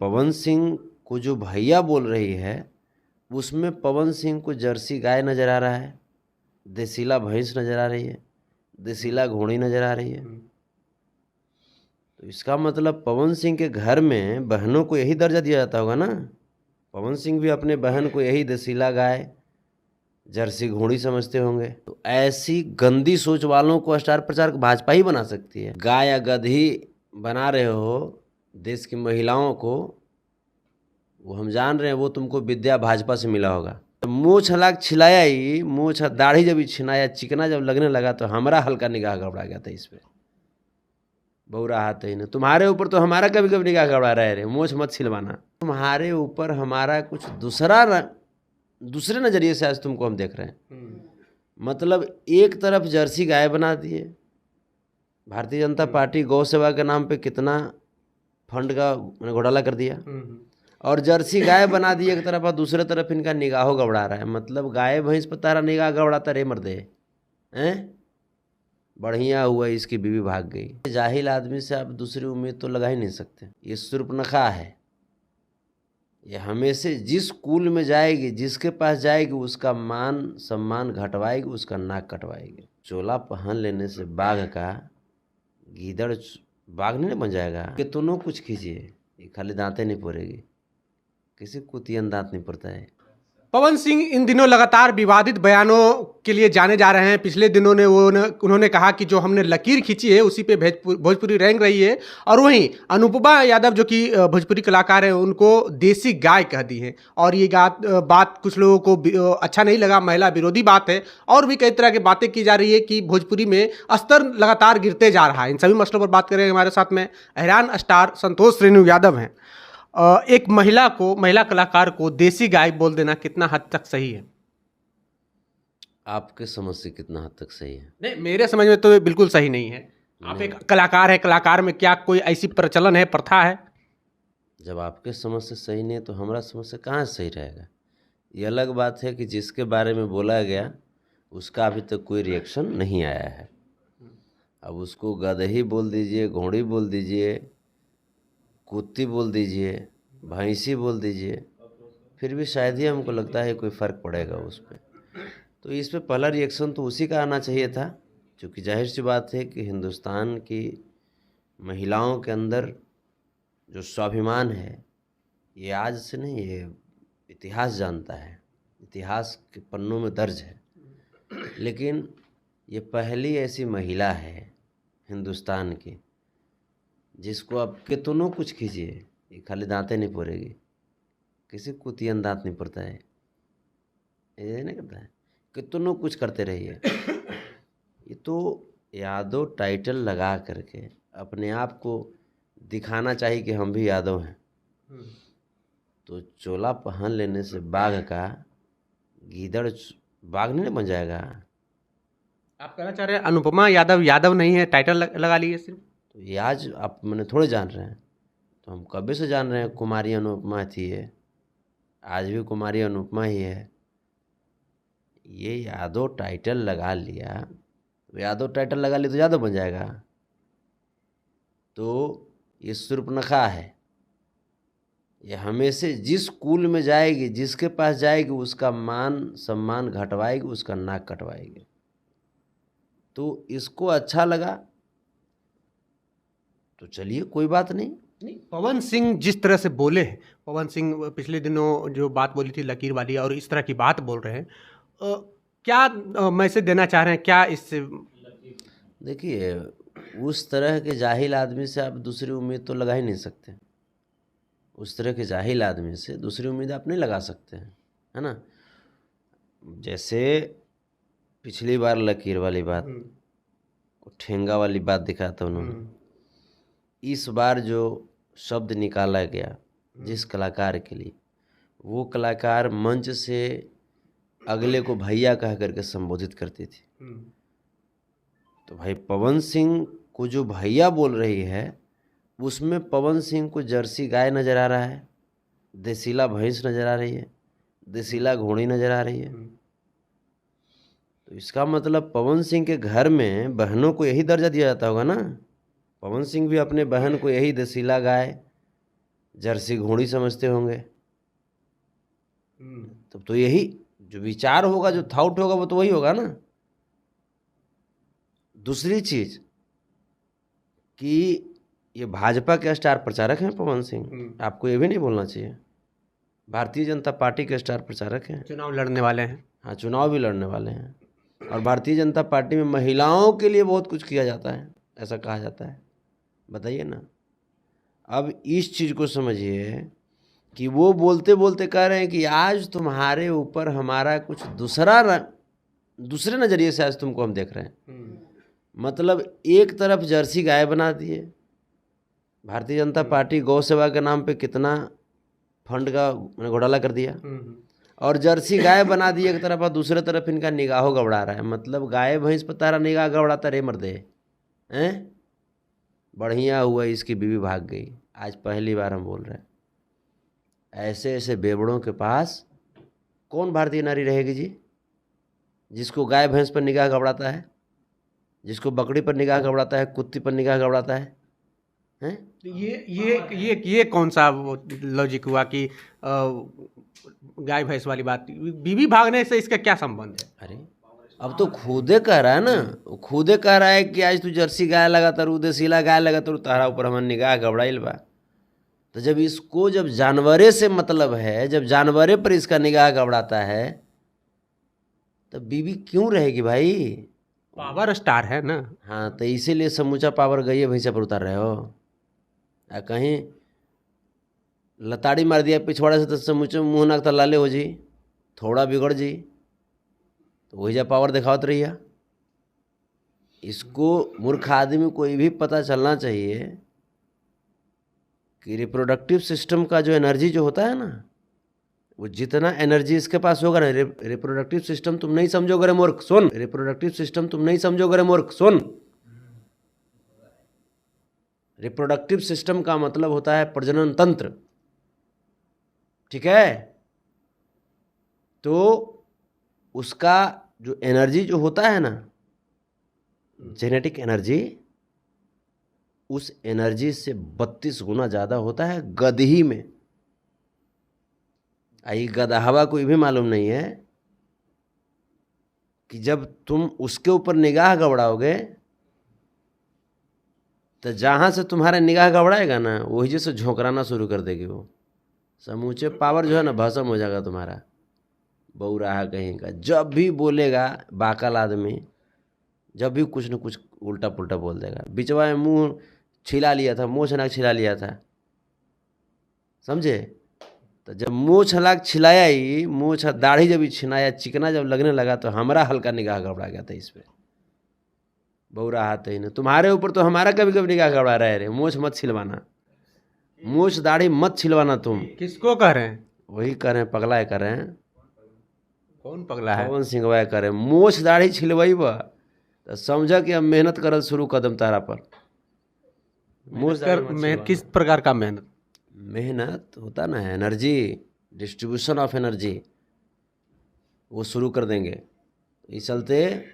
पवन सिंह को जो भैया बोल रही है उसमें पवन सिंह को जर्सी गाय नज़र आ रहा है, देसीला भैंस नज़र आ रही है, देसीला घोड़ी नज़र आ रही है। तो इसका मतलब पवन सिंह के घर में बहनों को यही दर्जा दिया जाता होगा ना। पवन सिंह भी अपने बहन को यही देसीला गाय जर्सी घोड़ी समझते होंगे। तो ऐसी गंदी सोच वालों को स्टार प्रचारक भाजपा ही बना सकती है। गाय या गधी बना रहे हो देश की महिलाओं को, वो हम जान रहे हैं, वो तुमको विद्या भाजपा से मिला होगा। तो मुँह छलाक छिलाया ही, मुँह दाढ़ी जब छिनाया, चिकना जब लगने लगा तो हमारा हल्का निगाह गड़बड़ा गया था इस पर। बहुरा हाथ ही ना, तुम्हारे ऊपर तो हमारा कभी कभी निगाह गड़बड़ा रहे, मोछ मत छिलवाना। तुम्हारे ऊपर हमारा कुछ दूसरे नज़रिए से आज तुमको हम देख रहे हैं। मतलब एक तरफ जर्सी गाय बना दिए, भारतीय जनता पार्टी गौ सेवा के नाम पे कितना फंड का घोटाला कर दिया, और जर्सी गाय बना दी एक तरफ, और दूसरे तरफ इनका निगाहों गड़बड़ा रहा है। मतलब गाय भैंस पर तारा निगाह गड़बड़ाता रे मर्दे हैं। बढ़िया हुआ इसकी बीवी भाग गई। जाहिल आदमी से आप दूसरी उम्मीद तो लगा ही नहीं सकते। ये शूर्पणखा है, ये हमेशा जिस कुल में जाएगी, जिसके पास जाएगी, उसका मान सम्मान घटवाएगी, उसका नाक कटवाएगी। चोला पहन लेने से बाघ का गीदड़ बाघ नहीं बन जाएगा। कितनों कुछ कीजिए, ये खाली दांतें नहीं फोड़ेगी, किसी को तीन दांत नहीं पड़ता है। पवन सिंह इन दिनों लगातार विवादित बयानों के लिए जाने जा रहे हैं। पिछले दिनों ने उन्होंने कहा कि जो हमने लकीर खींची है उसी पे भोजपुरी रेंग रही है, और वहीं अनुपमा यादव जो कि भोजपुरी कलाकार हैं उनको देसी गाय कह दी है। और ये बात कुछ लोगों को अच्छा नहीं लगा, महिला विरोधी बात है, और भी कई तरह की बातें की जा रही है कि भोजपुरी में स्तर लगातार गिरते जा रहा है। इन सभी मसलों पर बात करेंगे। हमारे साथ में हैरान स्टार संतोष रेणु यादव हैं। एक महिला कलाकार को देसी गाय बोल देना कितना हद तक सही है? आपके समझ से कितना हद तक सही है? नहीं, मेरे समझ में तो बिल्कुल सही नहीं है। आप एक कलाकार है, कलाकार में क्या कोई ऐसी प्रचलन है, प्रथा है? जब आपके समझ से सही नहीं है तो हमारा समझ से कहाँ सही रहेगा? ये अलग बात है कि जिसके बारे में बोला गया उसका अभी तक कोई रिएक्शन नहीं आया है। अब उसको गदही बोल दीजिए, घोड़ी बोल दीजिए, कुत्ती बोल दीजिए, भैंसी बोल दीजिए, फिर भी शायद ही हमको लगता है कोई फ़र्क पड़ेगा उस पर। तो इस पे पहला रिएक्शन तो उसी का आना चाहिए था, क्योंकि जाहिर सी बात है कि हिंदुस्तान की महिलाओं के अंदर जो स्वाभिमान है ये आज से नहीं, ये इतिहास जानता है, इतिहास के पन्नों में दर्ज है। लेकिन ये पहली ऐसी महिला है हिंदुस्तान की जिसको आप कितनों कुछ कीजिए, ये खाली दांतें नहीं फोड़ेगी, किसी को तीन दांत नहीं पड़ता है, ये नहीं करता है, कितनों कुछ करते रहिए। ये तो यादव टाइटल लगा करके अपने आप को दिखाना चाहिए कि हम भी यादव हैं। तो चोला पहन लेने से बाघ का गीदड़ बाघ नहीं बन जाएगा। आप कहना चाह रहे हैं अनुपमा यादव यादव नहीं है, टाइटल लगा लिए सिर्फ? तो ये आज आप मैंने थोड़े जान रहे हैं, तो हम कभी से जान रहे हैं कुमारी अनुपमा थी, है आज भी कुमारी अनुपमा ही है। ये यादव टाइटल लगा लिया, तो यादव टाइटल लगा लिया तो यादव बन जाएगा। तो ये शूर्पणखा है, ये हमेशा जिस कुल में जाएगी, जिसके पास जाएगी, उसका मान सम्मान घटवाएगी, उसका नाक कटवाएगी। तो इसको अच्छा लगा तो चलिए, कोई बात नहीं। पवन सिंह जिस तरह से बोले हैं, पवन सिंह पिछले दिनों जो बात बोली थी लकीर वाली, और इस तरह की बात बोल रहे हैं, क्या मैसेज देना चाह रहे हैं क्या इससे? देखिए, उस तरह के जाहिल आदमी से आप दूसरी उम्मीद तो लगा ही नहीं सकते। उस तरह के जाहिल आदमी से दूसरी उम्मीद आप नहीं लगा सकते हैं, है ना। जैसे पिछली बार लकीर वाली बात, ठेंगा वाली बात दिखाया था उन्होंने, इस बार जो शब्द निकाला गया जिस कलाकार के लिए, वो कलाकार मंच से अगले को भैया कह करके संबोधित करती थी। तो भाई पवन सिंह को जो भैया बोल रही है उसमें पवन सिंह को जर्सी गाय नज़र आ रहा है, देसीला भैंस नज़र आ रही है, देसीला घोड़ी नज़र आ रही है। तो इसका मतलब पवन सिंह के घर में बहनों को यही दर्जा दिया जाता होगा ना। पवन सिंह भी अपने बहन को यही देसीला गाय जर्सी घोड़ी समझते होंगे। तब तो यही जो विचार होगा, जो थॉट होगा, वो तो वही होगा ना। दूसरी चीज कि ये भाजपा के स्टार प्रचारक हैं पवन सिंह, आपको ये भी नहीं बोलना चाहिए। भारतीय जनता पार्टी के स्टार प्रचारक हैं, चुनाव लड़ने वाले हैं। हाँ, चुनाव भी लड़ने वाले हैं। और भारतीय जनता पार्टी में महिलाओं के लिए बहुत कुछ किया जाता है, ऐसा कहा जाता है। बताइए ना। अब इस चीज़ को समझिए कि वो बोलते बोलते कह रहे हैं कि आज तुम्हारे ऊपर हमारा कुछ दूसरे नज़रिए से आज तुमको हम देख रहे हैं। मतलब एक तरफ जर्सी गाय बना दिए, भारतीय जनता पार्टी गौ सेवा के नाम पे कितना फंड का घोटाला कर दिया, और जर्सी गाय बना दी एक तरफ, और दूसरे तरफ इनका निगाहों गबड़ा रहा है। मतलब गाय भैंस पर तारा निगाह गबड़ाता रे मर्दे हैं। बढ़िया हुआ इसकी बीवी भाग गई। आज पहली बार हम बोल रहे हैं, ऐसे ऐसे बेवड़ों के पास कौन भारतीय नारी रहेगी जी, जिसको गाय भैंस पर निगाह गबड़ाता है, जिसको बकरी पर निगाह गबड़ाता है, कुत्ती पर निगाह गबड़ाता है, हैं? ये कौन सा लॉजिक हुआ कि गाय भैंस वाली बात, बीवी भागने से इसका क्या संबंध है? अरे अब तो खुदे कह रहा है ना, खुदे कह रहा है कि आज तू जर्सी गाय लगातार, देसीला गाय लगातार, तारा ऊपर हमारे निगाह गबड़ाइल बा। तो जब इसको जब जानवरे से मतलब है, जब जानवरे पर इसका निगाह गबड़ाता है, तो बीवी क्यों रहेगी भाई? पावर स्टार है ना। हाँ, तो इसीलिए समूचा पावर गई है भैंसा पर उतार रहे हो। कहीं लताड़ी मार दिया पिछवाड़े से तो समूचे मुँह नाक तो लाले हो जी, थोड़ा बिगड़ जी तो वही जा पावर दिखावत रहिए। इसको मूर्ख आदमी को ये भी पता चलना चाहिए कि रिप्रोडक्टिव सिस्टम का जो एनर्जी जो होता है ना, वो जितना एनर्जी इसके पास होगा ना, रिप्रोडक्टिव सिस्टम तुम नहीं समझोगे रे मूर्ख, सुन। रिप्रोडक्टिव सिस्टम तुम नहीं समझोगे रे मूर्ख, सुन। रिप्रोडक्टिव सिस्टम का मतलब होता है प्रजनन तंत्र, ठीक है? तो उसका जो एनर्जी जो होता है ना, जेनेटिक एनर्जी, उस एनर्जी से 32 गुना ज़्यादा होता है गदही में। आई गदहवा को ये भी मालूम नहीं है कि जब तुम उसके ऊपर निगाह गबड़ाओगे तो जहाँ से तुम्हारा निगाह गबड़ाएगा ना, वही जैसे झोंकराना शुरू कर देगी वो। समूचे पावर जो है ना भस्म हो जाएगा तुम्हारा। बौराहा कहीं का जब भी बोलेगा बाकल आदमी, जब भी कुछ न कुछ उल्टा पुल्टा बोल देगा। बिचवा में मुँह छिला लिया था, मुँह छनाक छिला लिया था, समझे? तो जब मुँह छलाक छिलाया ही, मुँह दाढ़ी जब ही छिनाया, चिकना जब लगने लगा, तो हमारा हल्का निगाह गबड़ा गया था इस पर। बौराहा तो ही ना, तुम्हारे ऊपर तो हमारा कभी कभी निगाह गबड़ा रहे रे। मूछ मत छिलवाना, मूछ दाढ़ी मत छिलवाना। तुम किसको कह रहे हैं? वही कह रहे हैं, पगला कह रहे हैं। कौन पगला है? पवन सिंह वाय करे मूछ दाढ़ी छिलवाई बा तो समझा कि अब मेहनत करल शुरू कदम तारा पर। किस प्रकार का मेहनत? मेहनत होता ना है, एनर्जी, डिस्ट्रीब्यूशन ऑफ एनर्जी, वो शुरू कर देंगे। इस चलते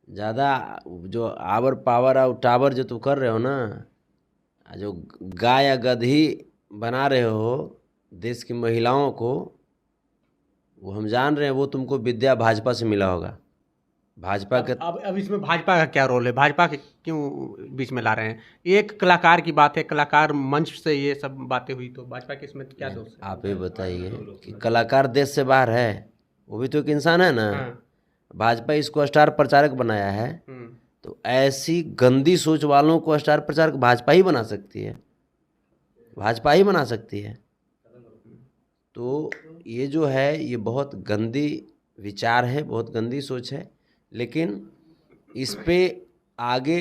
ज़्यादा जो आवर पावर और टावर जो तुम कर रहे हो ना, जो गाय या गधी बना रहे हो देश की महिलाओं को, वो हम जान रहे हैं, वो तुमको विद्या भाजपा से मिला होगा। भाजपा के अब इसमें भाजपा का क्या रोल है? भाजपा के क्यों बीच में ला रहे हैं? एक कलाकार की बात है, कलाकार मंच से ये सब बातें हुई, तो भाजपा के इसमें क्या दोष है? आप ये बताइए कि कलाकार देश से बाहर है, वो भी तो एक इंसान है ना। भाजपा इसको स्टार प्रचारक बनाया है, तो ऐसी गंदी सोच वालों को स्टार प्रचारक भाजपा ही बना सकती है, भाजपा ही बना सकती है। तो ये जो है, ये बहुत गंदी विचार है, बहुत गंदी सोच है। लेकिन इस पे आगे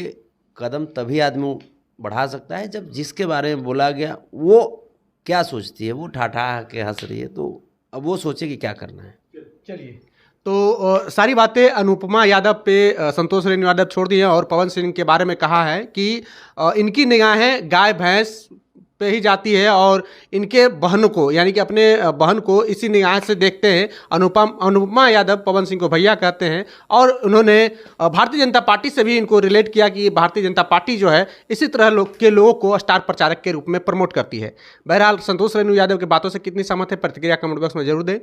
कदम तभी आदमी बढ़ा सकता है जब जिसके बारे में बोला गया वो क्या सोचती है। वो ठाठा के हंस रही है, तो अब वो सोचे कि क्या करना है। चलिए, तो सारी बातें अनुपमा यादव पे संतोष रेणु यादव छोड़ दी हैं और पवन सिंह के बारे में कहा है कि इनकी निगाहें गाय भैंस पे ही जाती है और इनके बहन को यानी कि अपने बहन को इसी निगाह से देखते हैं। अनुपमा यादव पवन सिंह को भैया कहते हैं और उन्होंने भारतीय जनता पार्टी से भी इनको रिलेट किया कि भारतीय जनता पार्टी जो है इसी तरह लोगों को स्टार प्रचारक के रूप में प्रमोट करती है। बहरहाल संतोष रेणु यादव की बातों से कितनी सहमत है, प्रतिक्रिया कमेंट बॉक्स में जरूर दें।